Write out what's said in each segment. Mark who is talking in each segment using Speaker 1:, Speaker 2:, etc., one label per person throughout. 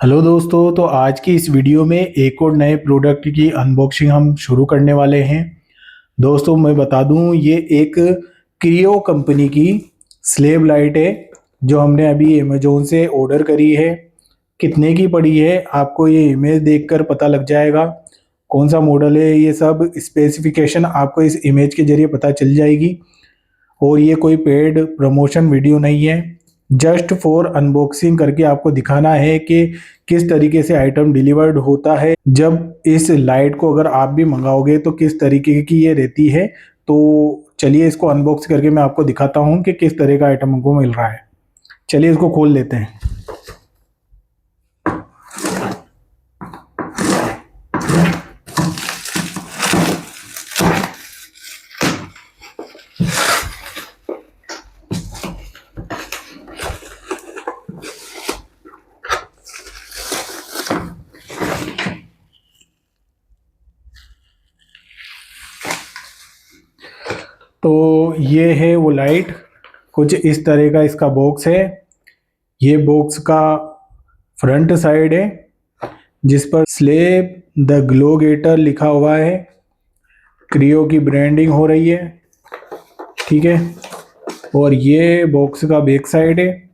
Speaker 1: Hello दोस्तों, तो आज की इस वीडियो में एक और नए प्रोडक्ट की अनबॉक्सिंग हम शुरू करने वाले हैं। दोस्तों मैं बता दूं, ये एक क्रियो कंपनी की स्लेब लाइट है जो हमने अभी अमेजोन से ऑर्डर करी है। कितने की पड़ी है आपको ये इमेज देखकर पता लग जाएगा। कौन सा मॉडल है, ये सब स्पेसिफिकेशन आपको इस इमेज के जरिए पता चल जाएगी। और ये कोई पेड प्रमोशन वीडियो नहीं है, जस्ट फॉर अनबॉक्सिंग करके आपको दिखाना है कि किस तरीके से आइटम डिलीवर्ड होता है। जब इस लाइट को अगर आप भी मंगाओगे तो किस तरीके की ये रहती है। तो चलिए इसको अनबॉक्स करके मैं आपको दिखाता हूँ कि किस तरह का आइटम हमको मिल रहा है। चलिए इसको खोल लेते हैं। तो ये है वो लाइट, कुछ इस तरह का इसका बॉक्स है। ये बॉक्स का फ्रंट साइड है जिस पर स्लेब द ग्लो गेटर लिखा हुआ है। क्रियो की ब्रांडिंग हो रही है, ठीक है। और ये बॉक्स का बैक साइड है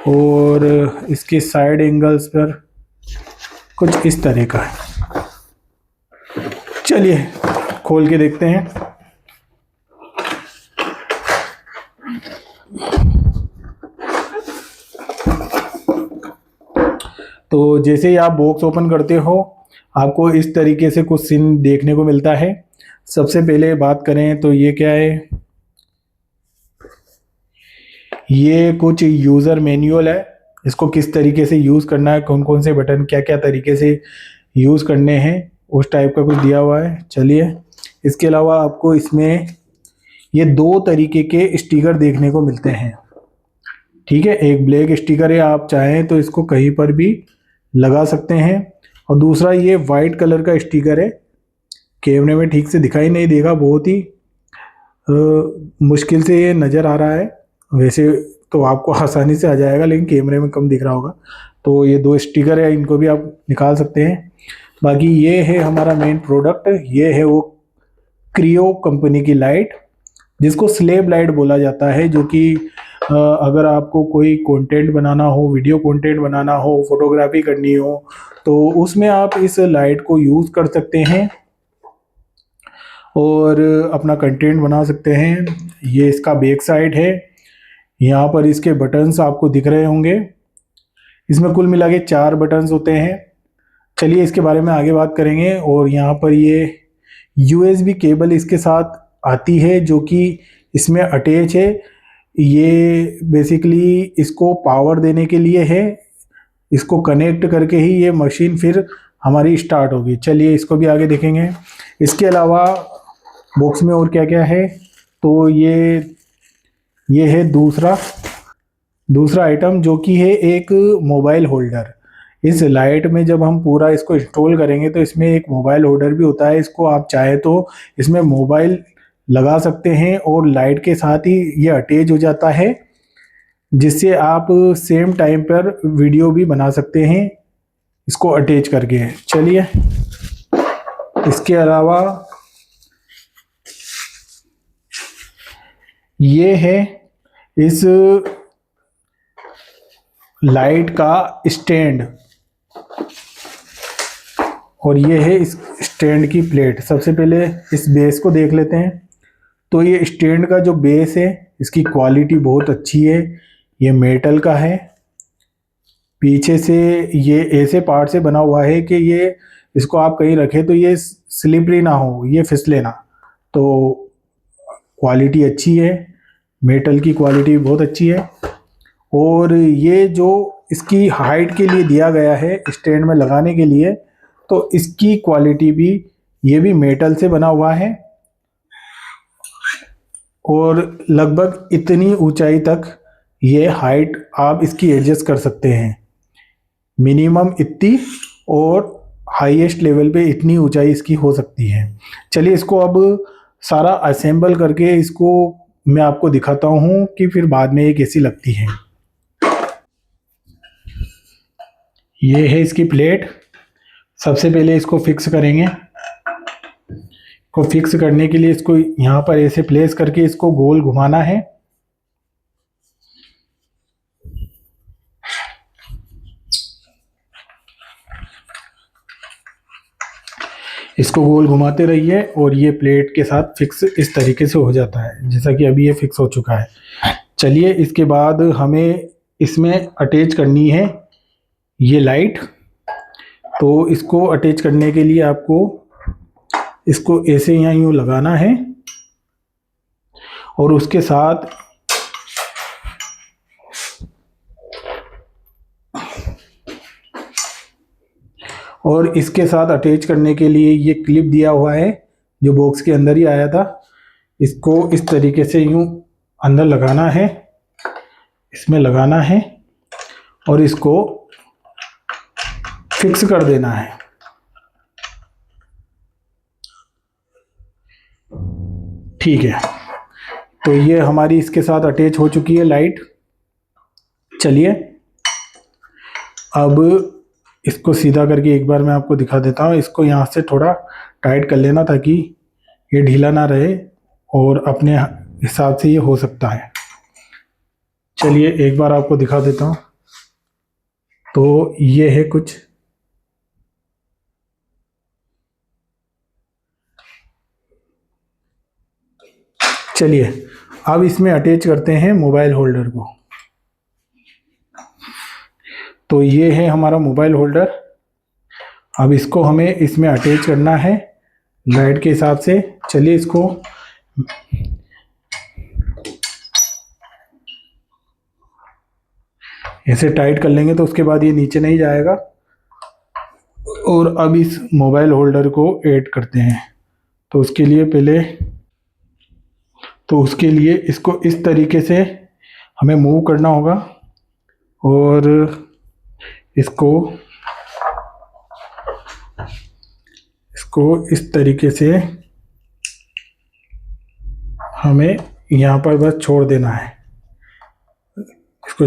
Speaker 1: और इसके साइड एंगल्स पर कुछ इस तरह का है। चलिए खोल के देखते हैं। तो जैसे ही आप बॉक्स ओपन करते हो आपको इस तरीके से कुछ सीन देखने को मिलता है। सबसे पहले बात करें तो ये क्या है, ये कुछ यूज़र मैनुअल है। इसको किस तरीके से यूज़ करना है, कौन कौन से बटन क्या क्या तरीके से यूज़ करने हैं, उस टाइप का कुछ दिया हुआ है। चलिए, इसके अलावा आपको इसमें ये दो तरीके के स्टिकर देखने को मिलते हैं, ठीक है। एक ब्लैक स्टिकर है, आप चाहें तो इसको कहीं पर भी लगा सकते हैं। और दूसरा ये वाइट कलर का स्टिकर है। कैमरे में ठीक से दिखाई नहीं देगा, बहुत ही मुश्किल से ये नज़र आ रहा है। वैसे तो आपको आसानी से आ जाएगा लेकिन कैमरे में कम दिख रहा होगा। तो ये दो स्टिकर है, इनको भी आप निकाल सकते हैं। बाकी ये है हमारा मेन प्रोडक्ट, ये है वो क्रियो कंपनी की लाइट जिसको स्लेब लाइट बोला जाता है। जो कि अगर आपको कोई कंटेंट बनाना हो, वीडियो कंटेंट बनाना हो, फोटोग्राफी करनी हो तो उसमें आप इस लाइट को यूज़ कर सकते हैं और अपना कंटेंट बना सकते हैं। ये इसका बैक साइड है, यहाँ पर इसके बटन्स आपको दिख रहे होंगे। इसमें कुल मिला के 4 बटन्स होते हैं। चलिए इसके बारे में आगे बात करेंगे। और यहाँ पर ये USB केबल इसके साथ आती है जो कि इसमें अटैच है। ये बेसिकली इसको पावर देने के लिए है, इसको कनेक्ट करके ही ये मशीन फिर हमारी स्टार्ट होगी। चलिए इसको भी आगे देखेंगे। इसके अलावा बॉक्स में और क्या क्या है, तो ये है दूसरा आइटम जो कि है एक मोबाइल होल्डर। इस लाइट में जब हम पूरा इसको इंस्टॉल करेंगे तो इसमें एक मोबाइल होल्डर भी होता है। इसको आप चाहे तो इसमें मोबाइल लगा सकते हैं और लाइट के साथ ही ये अटैच हो जाता है, जिससे आप सेम टाइम पर वीडियो भी बना सकते हैं इसको अटैच करके। चलिए, इसके अलावा ये है इस लाइट का स्टैंड और ये है इस स्टैंड की प्लेट। सबसे पहले इस बेस को देख लेते हैं। तो ये स्टैंड का जो बेस है इसकी क्वालिटी बहुत अच्छी है, ये मेटल का है। पीछे से ये ऐसे पार्ट से बना हुआ है कि ये इसको आप कहीं रखें तो ये स्लिपरी ना हो, ये फिसले ना। तो क्वालिटी अच्छी है, मेटल की क्वालिटी बहुत अच्छी है। और ये जो इसकी हाइट के लिए दिया गया है स्टैंड में लगाने के लिए, तो इसकी क्वालिटी भी, ये भी मेटल से बना हुआ है और लगभग इतनी ऊंचाई तक ये हाइट आप इसकी एडजस्ट कर सकते हैं। मिनिमम इतनी और हाईएस्ट लेवल पे इतनी ऊंचाई इसकी हो सकती है। चलिए इसको अब सारा असेंबल करके इसको मैं आपको दिखाता हूँ कि फिर बाद में ये कैसी लगती है। ये है इसकी प्लेट। सबसे पहले इसको फिक्स करेंगे। को फिक्स करने के लिए इसको यहाँ पर ऐसे प्लेस करके इसको गोल घुमाना है। इसको गोल घुमाते रहिए और ये प्लेट के साथ फिक्स इस तरीके से हो जाता है, जैसा कि अभी ये फिक्स हो चुका है। चलिए इसके बाद हमें इसमें अटैच करनी है ये लाइट। तो इसको अटैच करने के लिए आपको इसको ऐसे यहाँ यूँ लगाना है और उसके साथ इसके साथ अटैच करने के लिए ये क्लिप दिया हुआ है जो बॉक्स के अंदर ही आया था। इसको इस तरीके से यूँ अंदर लगाना है, इसमें लगाना है और इसको फिक्स कर देना है। ठीक है, तो ये हमारी इसके साथ अटैच हो चुकी है लाइट। चलिए अब इसको सीधा करके एक बार मैं आपको दिखा देता हूँ। इसको यहाँ से थोड़ा टाइट कर लेना ताकि ये ढीला ना रहे और अपने हिसाब से ये हो सकता है। चलिए एक बार आपको दिखा देता हूँ। तो ये है कुछ। चलिए अब इसमें अटैच करते हैं मोबाइल होल्डर को। तो ये है हमारा मोबाइल होल्डर। अब इसको हमें इसमें अटैच करना है लाइट के हिसाब से। चलिए इसको ऐसे टाइट कर लेंगे तो उसके बाद ये नीचे नहीं जाएगा। और अब इस मोबाइल होल्डर को ऐड करते हैं। तो उसके लिए इसको इस तरीके से हमें मूव करना होगा और इसको इस तरीके से हमें यहाँ पर बस छोड़ देना है। इसको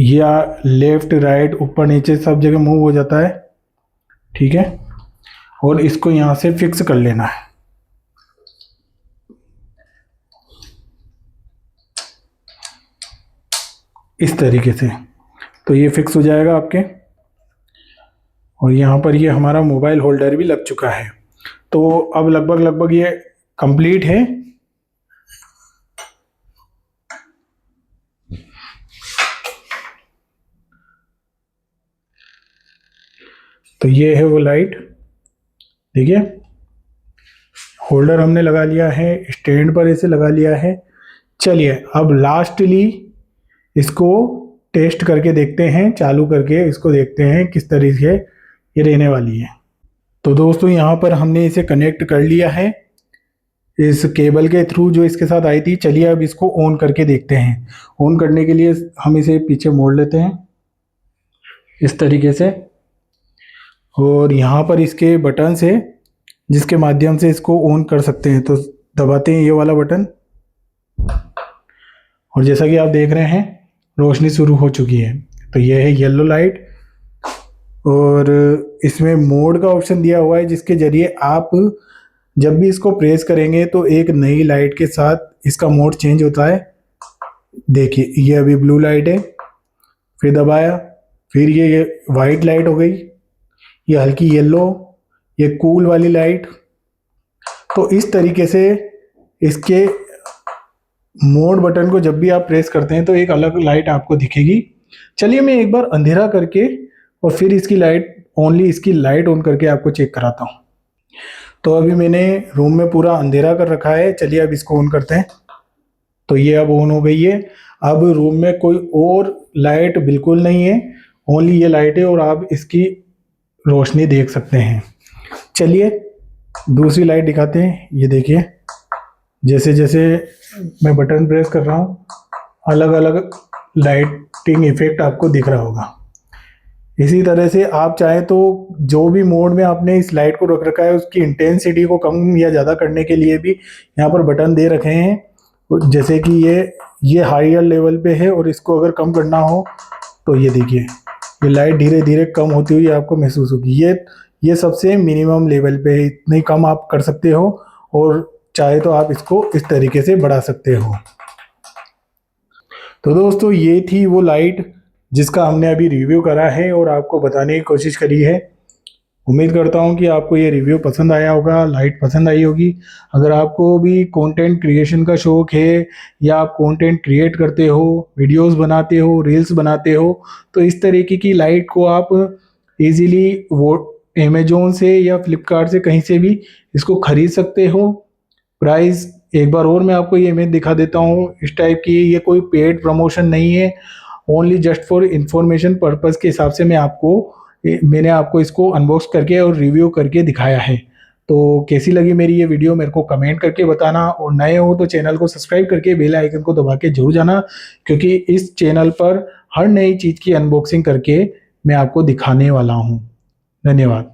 Speaker 1: या लेफ्ट राइट ऊपर नीचे सब जगह मूव हो जाता है। ठीक है, और इसको यहाँ से फिक्स कर लेना है इस तरीके से। तो ये फिक्स हो जाएगा आपके। और यहाँ पर ये हमारा मोबाइल होल्डर भी लग चुका है। तो अब लगभग ये कंप्लीट है। तो ये है वो लाइट। देखिए होल्डर हमने लगा लिया है, स्टैंड पर ऐसे लगा लिया है। चलिए अब लास्टली इसको टेस्ट करके देखते हैं, चालू करके इसको देखते हैं किस तरीके से ये रहने वाली है। तो दोस्तों यहाँ पर हमने इसे कनेक्ट कर लिया है इस केबल के थ्रू जो इसके साथ आई थी। चलिए अब इसको ऑन करके देखते हैं। ऑन करने के लिए हम इसे पीछे मोड़ लेते हैं इस तरीके से। और यहाँ पर इसके बटन्स है जिसके माध्यम से इसको ऑन कर सकते हैं। तो दबाते हैं ये वाला बटन और जैसा कि आप देख रहे हैं रोशनी शुरू हो चुकी है। तो ये है येलो लाइट और इसमें मोड का ऑप्शन दिया हुआ है जिसके जरिए आप जब भी इसको प्रेस करेंगे तो एक नई लाइट के साथ इसका मोड चेंज होता है। देखिए ये अभी ब्लू लाइट है, फिर दबाया, फिर ये वाइट लाइट हो गई, ये हल्की येलो, ये कूल वाली लाइट। तो इस तरीके से इसके मोड बटन को जब भी आप प्रेस करते हैं तो एक अलग लाइट आपको दिखेगी। चलिए मैं एक बार अंधेरा करके और फिर इसकी लाइट ऑन करके आपको चेक कराता हूँ। तो अभी मैंने रूम में पूरा अंधेरा कर रखा है। चलिए अब इसको ऑन करते हैं। तो ये अब ऑन हो गई है। अब रूम में कोई और लाइट बिल्कुल नहीं है, ओनली ये लाइट है और आप इसकी रोशनी देख सकते हैं। चलिए दूसरी लाइट दिखाते हैं। ये देखिए जैसे जैसे मैं बटन प्रेस कर रहा हूँ अलग अलग लाइटिंग इफेक्ट आपको दिख रहा होगा। इसी तरह से आप चाहें तो जो भी मोड में आपने इस लाइट को रख रखा है उसकी इंटेंसिटी को कम या ज़्यादा करने के लिए भी यहाँ पर बटन दे रखे हैं। जैसे कि ये हायर लेवल पे है और इसको अगर कम करना हो तो ये देखिए ये लाइट धीरे धीरे कम होती हुई आपको महसूस होगी। ये सबसे मिनिमम लेवल पे है, इतनी कम आप कर सकते हो और चाहे तो आप इसको इस तरीके से बढ़ा सकते हो। तो दोस्तों ये थी वो लाइट जिसका हमने अभी रिव्यू करा है और आपको बताने की कोशिश करी है। उम्मीद करता हूँ कि आपको ये रिव्यू पसंद आया होगा, लाइट पसंद आई होगी। अगर आपको भी कंटेंट क्रिएशन का शौक है या आप कंटेंट क्रिएट करते हो, वीडियोस बनाते हो, रील्स बनाते हो, तो इस तरीके की लाइट को आप इजीली वो अमेजोन से या फ्लिपकार्ट से कहीं से भी इसको खरीद सकते हो। प्राइस एक बार और मैं आपको ये इमेज दिखा देता हूँ इस टाइप की। ये कोई पेड प्रमोशन नहीं है, only just for information purpose के हिसाब से मैंने आपको इसको अनबॉक्स करके और रिव्यू करके दिखाया है। तो कैसी लगी मेरी ये वीडियो मेरे को कमेंट करके बताना, और नए हो तो चैनल को सब्सक्राइब करके बेल आइकन को दबा के जरूर जाना, क्योंकि इस चैनल पर हर नई चीज़ की अनबॉक्सिंग करके मैं आपको दिखाने वाला हूँ। धन्यवाद।